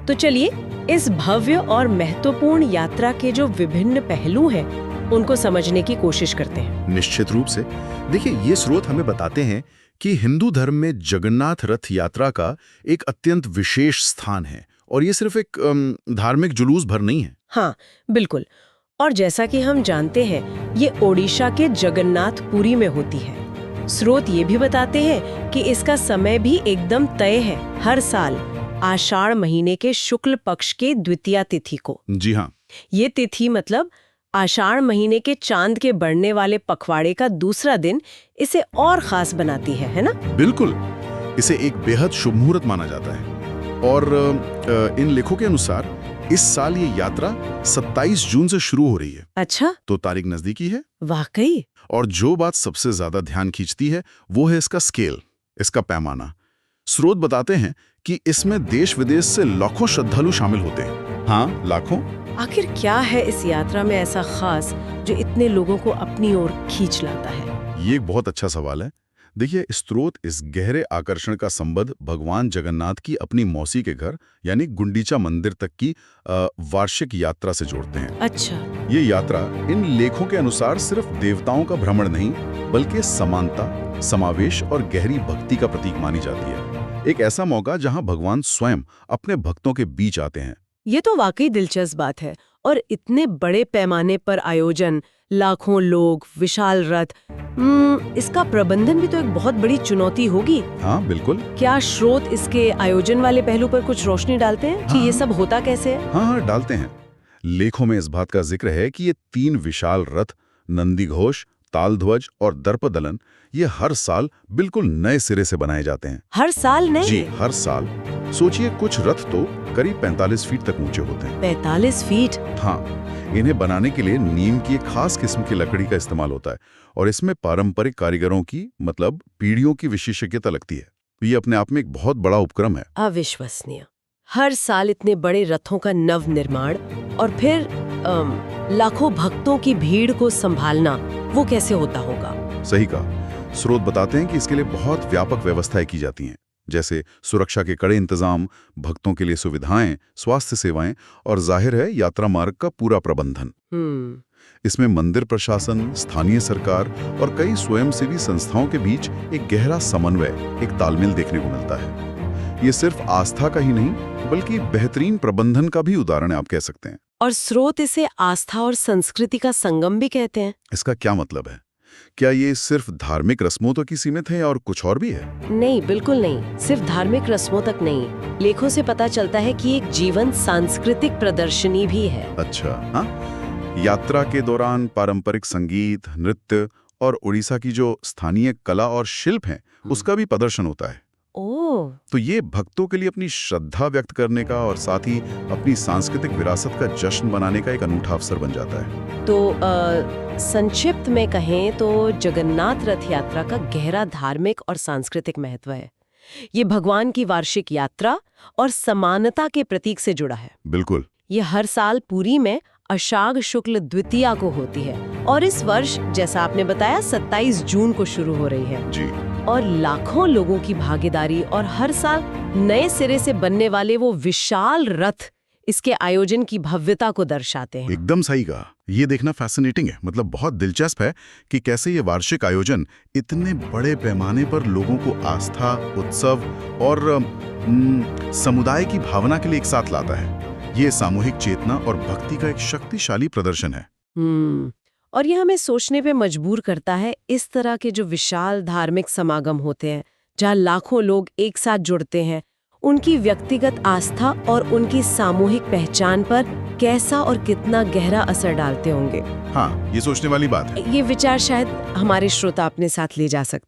तो चलिए इस भव्य और महत्वपूर्ण यात्रा के जो विभिन्न पहलू हैं उनको समझने की कोशिश करते हैं। निश्चित रूप से। देखिए, ये स्रोत हमें बताते हैं कि हिंदू धर्म में जगन्नाथ रथ यात्रा का एक अत्यंत विशेष स्थान है और ये सिर्फ एक धार्मिक जुलूस भर नहीं है। हाँ, बिल्कुल। और जैसा कि हम जानते हैं, ये ओडिशा के जगन्नाथपुरी में होती है। स्रोत ये भी बताते हैं कि इसका समय भी एकदम तय है, हर साल आषाढ़ महीने के शुक्ल पक्ष के द्वितीया तिथि को। जी हाँ। ये तिथि मतलब आषाढ़ महीने के चांद के बढ़ने वाले पखवाड़े का दूसरा दिन इसे और खास बनाती है ना? बिल्कुल, इसे एक बेहद शुभ मुहूर्त माना जाता है। और इन लेखों के अनुसार इस साल ये यात्रा 27 जून से शुरू हो रही है। अच्छा, तो तारीख नजदीकी है। वाकई। और जो बात सबसे ज्यादा ध्यान खींचती है वो है इसका स्केल, इसका पैमाना। स्रोत बताते हैं कि इसमें देश विदेश से लाखों श्रद्धालु शामिल होते हैं। हाँ, लाखों। आखिर क्या है इस यात्रा में ऐसा खास जो इतने लोगों को अपनी ओर खींच लाता है? ये एक बहुत अच्छा सवाल है। देखिए, स्रोत इस गहरे आकर्षण का संबंध भगवान जगन्नाथ की अपनी मौसी के घर यानी गुंडीचा मंदिर तक की वार्षिक यात्रा से जोड़ते हैं। अच्छा। ये यात्रा इन लेखों के अनुसार सिर्फ देवताओं का भ्रमण नहीं, बल्कि समानता, समावेश और गहरी भक्ति का प्रतीक मानी जाती है। एक ऐसा मौका जहां भगवान स्वयं अपने भक्तों के बीच आते हैं। ये तो वाकई दिलचस्प बात है। और इतने बड़े पैमाने पर आयोजन, लाखों लोग, विशाल रथ, इसका प्रबंधन भी तो एक बहुत बड़ी चुनौती होगी। हाँ, बिल्कुल। क्या स्रोत इसके आयोजन वाले पहलू पर कुछ रोशनी डालते हैं कि ये सब होता कैसे है? हाँ, डालते हैं। लेखों में इस बात का जिक्र है कि ये 3 विशाल रथ, नंदी घोष, तालध्वज और दर्पदलन, ये हर साल बिल्कुल नए सिरे से बनाए जाते हैं। हर साल नए? जी, हर साल। सोचिए, कुछ रथ तो करीब 45 फीट तक ऊंचे होते हैं। 45 फीट? हाँ, इन्हें बनाने के लिए नीम की एक खास किस्म की लकड़ी का इस्तेमाल होता है और इसमें पारंपरिक कारीगरों की मतलब पीढ़ियों की विशेषज्ञता लगती है। ये अपने आप में एक बहुत बड़ा उपक्रम है। अविश्वसनीय। हर साल इतने बड़े रथों का नव निर्माण और फिर लाखों भक्तों की भीड़ को संभालना, वो कैसे होता होगा? सही कहा। स्रोत बताते हैं कि इसके लिए बहुत व्यापक व्यवस्थाएं की जाती हैं, जैसे सुरक्षा के कड़े इंतजाम, भक्तों के लिए सुविधाएं, स्वास्थ्य सेवाएं और जाहिर है यात्रा मार्ग का पूरा प्रबंधन। इसमें मंदिर प्रशासन, स्थानीय सरकार और कई स्वयंसेवी संस्थाओं के बीच एक गहरा समन्वय, एक तालमेल देखने को मिलता है। ये सिर्फ आस्था का ही नहीं, बल्कि बेहतरीन प्रबंधन का भी उदाहरण है, आप कह सकते हैं। और स्रोत इसे आस्था और संस्कृति का संगम भी कहते हैं। इसका क्या मतलब है? क्या ये सिर्फ धार्मिक रस्मों तक ही सीमित है और कुछ और भी है? नहीं, बिल्कुल नहीं। सिर्फ धार्मिक रस्मों तक नहीं। लेखों से पता चलता है कि एक जीवंत सांस्कृतिक प्रदर्शनी भी है। अच्छा, हाँ। यात्रा के दौरान पारंपरिक संगीत, नृत्य और उड़ीसा की जो स्थानीय कला और शिल्प हैं, उसका भी प्रदर्शन होता है। ओह। तो ये भक्तों के लिए अपनी श्रद्धा व्यक्त करने का और साथ ही अपनी सांस्कृतिक विरासत का जश्न मनाने का एक अनूठा अवसर बन जाता है। तो संक्षिप्त में कहें तो जगन्नाथ रथ यात्रा का गहरा धार्मिक और सांस्कृतिक महत्व है। ये भगवान की वार्षिक यात्रा और समानता के प्रतीक से जुड़ा है। बिल्कुल। ये हर साल पुरी में आषाढ़ शुक्ल द्वितीया को होती है और इस वर्ष, जैसा आपने बताया, 27 जून को शुरू हो रही है। जी। और लाखों लोगों की भागीदारी और हर साल नए सिरे से बनने वाले वो विशाल रथ इसके आयोजन की भव्यता को दर्शाते हैं। एकदम सही कहा। ये देखना फैसिनेटिंग है, मतलब बहुत दिलचस्प है कि कैसे ये वार्षिक आयोजन इतने बड़े पैमाने पर लोगों को आस्था, उत्सव और समुदाय की भावना के लिए एक साथ लाता है। ये सामूहिक चेतना और भक्ति का एक शक्तिशाली प्रदर्शन है। और यह हमें सोचने पे मजबूर करता है, इस तरह के जो विशाल धार्मिक समागम होते हैं जहाँ लाखों लोग एक साथ जुड़ते हैं, उनकी व्यक्तिगत आस्था और उनकी सामूहिक पहचान पर कैसा और कितना गहरा असर डालते होंगे। हाँ, ये सोचने वाली बात है। ये विचार शायद हमारे श्रोता अपने साथ ले जा सकते